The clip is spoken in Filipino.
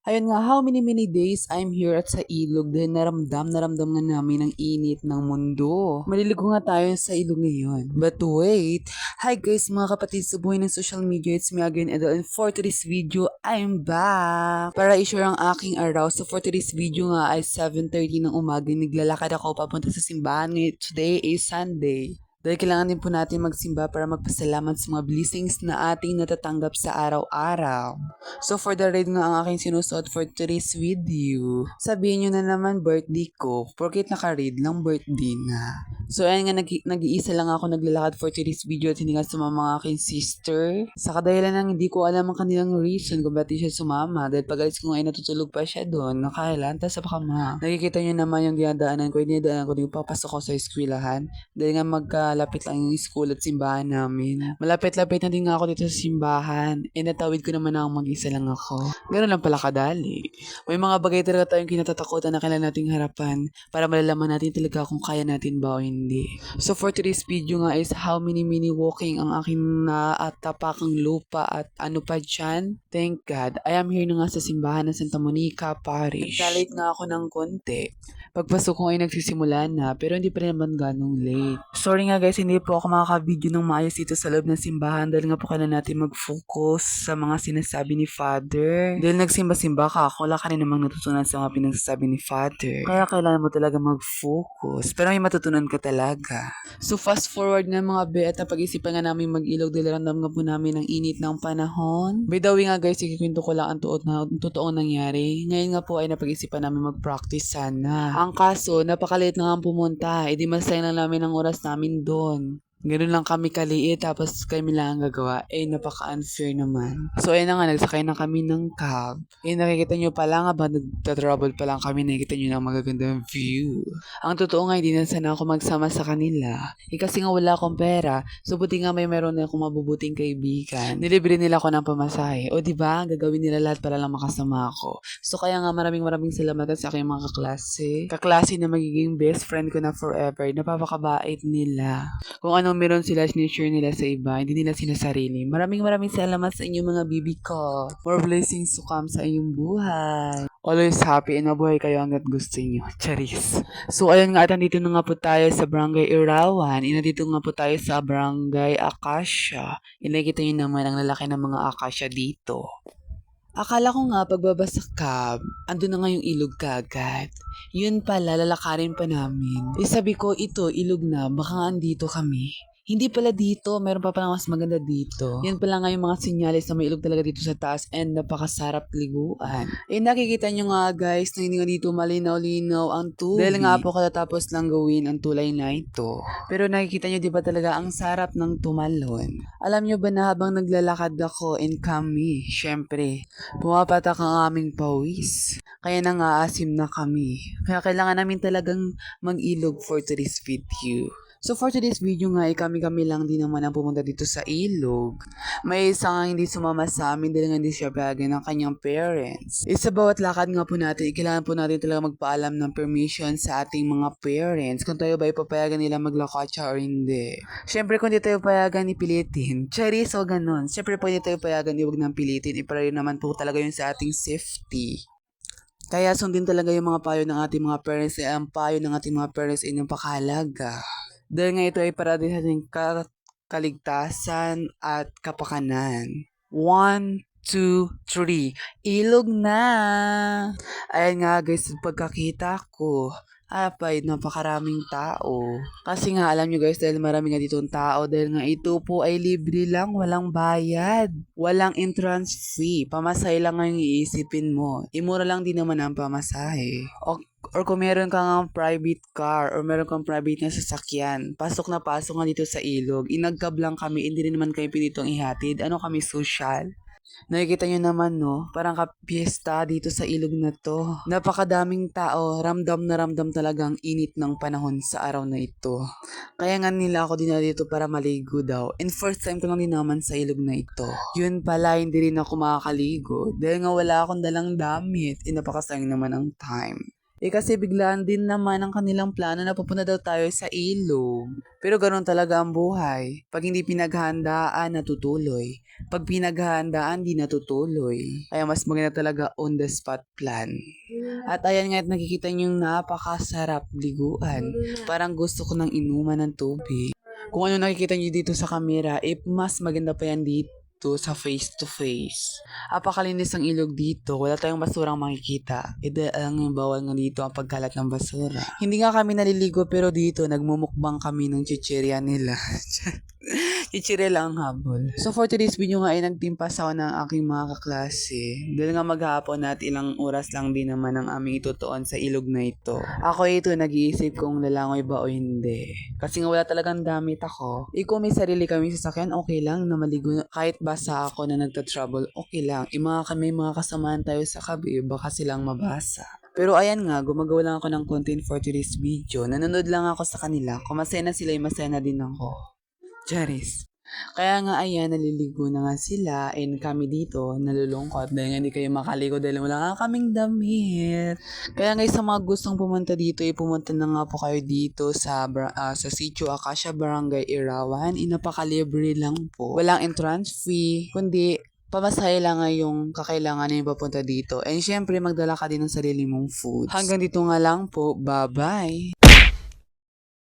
Ayun nga, how many days I'm here at sa ilog dahil naramdam nga namin ang init ng mundo. Maliligo nga tayo sa ilog ngayon. But wait, hi guys mga kapatid sa buhay ng social media, it's me again Edo, and for today's video, I'm back! Para i-share ang aking araw, so for today's video nga ay 7:30 ng umaga, naglalakad ako papunta sa simbahan ngayon. Today is Sunday. Dahil kailangan din po natin magsimba para magpasalamat sa mga blessings na ating natatanggap sa araw-araw. So for the red nga ang aking sinusuot for today's video. Sabihin nyo na naman birthday ko, porket naka-red lang birthday na. So ayan nga, nag-iisa lang ako naglalakad for today's video at hindi nga sumama ang aking sister. Sa kadahilan ng hindi ko alam ang kanilang reason kung ba't siya sumama. Dahil pag-alis ko nga ay natutulog pa siya doon, nakahilanta sa pakama. Nakikita nyo naman yung dinadaanan ko, yung papasok ko sa eskwelahan. Dahil nga magkalapit lang yung school at simbahan namin. Malapit-lapit na din nga ako dito sa simbahan. E natawid ko naman na mag-isa lang ako. Ganoon lang pala kadali. May mga bagay talaga tayong kinatatakutan na kailangan nating harapan para malalaman natin talaga kung kaya natin ba o hindi. So for today's video nga is how many walking ang aking naatapakang lupa at ano pa dyan. Thank God. I am here na nga sa simbahan ng Santa Monica Parish. Naglalate nga ako ng konti. Pagpasok ko ay nagsisimula na pero hindi pa rin naman ganong late. Sorry nga guys, hindi po ako makaka-video ng maayos dito sa loob ng simbahan dahil nga po kailangan natin mag-focus sa mga sinasabi ni Father. Dahil nagsimba-simba ka, wala ka rin namang natutunan sa mga pinagsasabi ni Father. Kaya kailangan mo talaga mag-focus. Pero may matutunan ka talaga. So fast forward nga mga be at napag-isipan nga namin mag-ilog dahil ramdam nga po namin ang init ng panahon. By the way nga guys, ikikwento ko lang ang totoong nangyari. Ngayon nga po ay napag-isipan namin mag-practice sana. Ang kaso, napakaliit na nga pumunta. E di masayang lang namin ang oras namin doon. Ganun lang kami kaliit tapos kami lang ang gagawa. Eh, napaka-unfair naman. So, ayun na nga, nagsakay na kami ng cab. Eh, nakikita nyo pala nga ba, nagta-trouble pa lang kami, nakikita nyo na magagandang view. Ang totoo nga, hindi na sana ako magsama sa kanila. Eh, kasi nga wala akong pera. So, buti nga meron na akong mabubuting kaibigan. Nilibre nila ako ng pamasahe. O, diba? Gagawin nila lahat para lang makasama ako. So, kaya nga maraming salamat sa aking mga kaklase. Kaklase na magiging best friend ko na forever. Napapakabait nila. Kung ano meron sila, sinishare nila sa iba, hindi nila sinasarili. Maraming salamat sa inyong mga bibi ko. More blessings to come sa inyong buhay. Always happy and mabuhay kayo hanggat gusto nyo. Charis. So, ayun nga, at nandito na nga po tayo sa Barangay Irawan. Nandito nga po tayo sa Barangay Acacia. Inakita nyo naman ang lalaki ng mga Acacia dito. Akala ko nga pagbaba sa cab, ando na nga yung ilog kagad. Yun pala, lalakarin pa namin. Eh sabi ko, ito, ilog na, baka andito kami. Hindi pala dito, meron pa pala mas maganda dito. Yan pala nga yung mga sinyalis na may ilog talaga dito sa taas and napakasarap liguan. Eh nakikita nyo nga guys, na hindi nga dito malinaw-linaw ang tubig. Dahil nga po katatapos lang gawin ang tulay na ito. Pero nakikita nyo diba talaga ang sarap ng tumalon. Alam nyo ba na habang naglalakad ako and kami, syempre, pumapatak ang aming pawis. Kaya nang-aasim na kami. Kaya kailangan namin talagang mag-ilog for today's video. So for today's video nga, kami-kami lang din naman ang pumunta dito sa ilog. May isa nga hindi sumama sa amin dahil nga hindi siya bagay ng kanyang parents. Sa bawat lakad nga po natin, kailangan po natin talaga magpaalam ng permission sa ating mga parents kung tayo ba ipapayagan nila maglakotsa or hindi. Siyempre kung di tayo payagan, ipilitin. Charis o ganun. Siyempre pwede tayo payagan, huwag nang pilitin. Para rin naman po talaga yun sa ating safety. Kaya sundin talaga yung mga payo ng ating mga parents. Ang payo ng ating mga parents ay napakahalaga. Dahil nga ito ay para din sa ating kaligtasan at kapakanan. 1, 2, 3. Ilog na! Ayan nga guys, pagkakita ko, napakaraming tao. Kasi nga, alam nyo guys, dahil marami nga ditong tao, dahil nga ito po ay libre lang, walang bayad. Walang entrance fee. Pamasahe lang ang iisipin mo. Imura lang din naman ang pamasahe. Or kung meron kang private car or meron kang private na sasakyan, pasok na pasok nga dito sa ilog. Inagkab lang kami, hindi rin naman kayo pinitong ihatid. Ano kami, social? Nakikita nyo naman, no? Parang kapiesta dito sa ilog na to. Napakadaming tao, ramdam na ramdam talagang init ng panahon sa araw na ito. Kaya nga nila ako dinala dito para maligo daw. And first time ko lang din naman sa ilog na ito. Yun pala, hindi rin ako makakaligo. Dahil nga wala akong dalang damit. Napakasayang naman ang time. Kasi biglaan din naman ang kanilang plano na pupunta daw tayo sa ilog. Pero ganoon talaga ang buhay. Pag hindi pinaghandaan, natutuloy. Pag pinaghandaan, di natutuloy. Kaya mas maganda talaga on the spot plan. At ayan nga, at nakikita niyo yung napakasarap liguan. Parang gusto ko nang inuman ng tubig. Kung ano nakikita niyo dito sa camera, mas maganda pa yan dito sa face to face. Apakalinis ang ilog dito. Wala tayong basurang makikita. Ang bawal nga dito ang pagkalat ng basura. Hindi nga kami naliligo pero dito nagmumukbang kami ng chichirya nila. Chichirya lang ang habol. So for today's video nga ay nagtimpas ako ng aking mga kaklase. Dahil nga maghapon at ilang oras lang din naman ang aming itutuon sa ilog na ito. Ako ito nag-iisip kung lalangoy ba o hindi. Kasi nga wala talagang damit ako. Kung may sarili kami sasakyan, okay lang na maligo. Kahit basa ako na nagta-trouble, okay lang. May mga kasamaan tayo sa kabi, baka silang mabasa. Pero ayan nga, gumagawa lang ako ng content for today's video. Nanonood lang ako sa kanila. Kung masaya na sila, masaya na din ako. Charis. Kaya nga ayan, naliligo na nga sila and kami dito nalulungkot dahil nga hindi kayo makaligo dahil wala nga kaming damit. Kaya nga sa mga gustong pumunta dito, pumunta na nga po kayo dito sa Sitio Acacia Barangay Irawan. Napakalibre lang po. Walang entrance fee, kundi pamasahe lang nga yung kakailangan na yung papunta dito. And syempre, magdala ka din ng sarili mong food. Hanggang dito nga lang po. Bye-bye!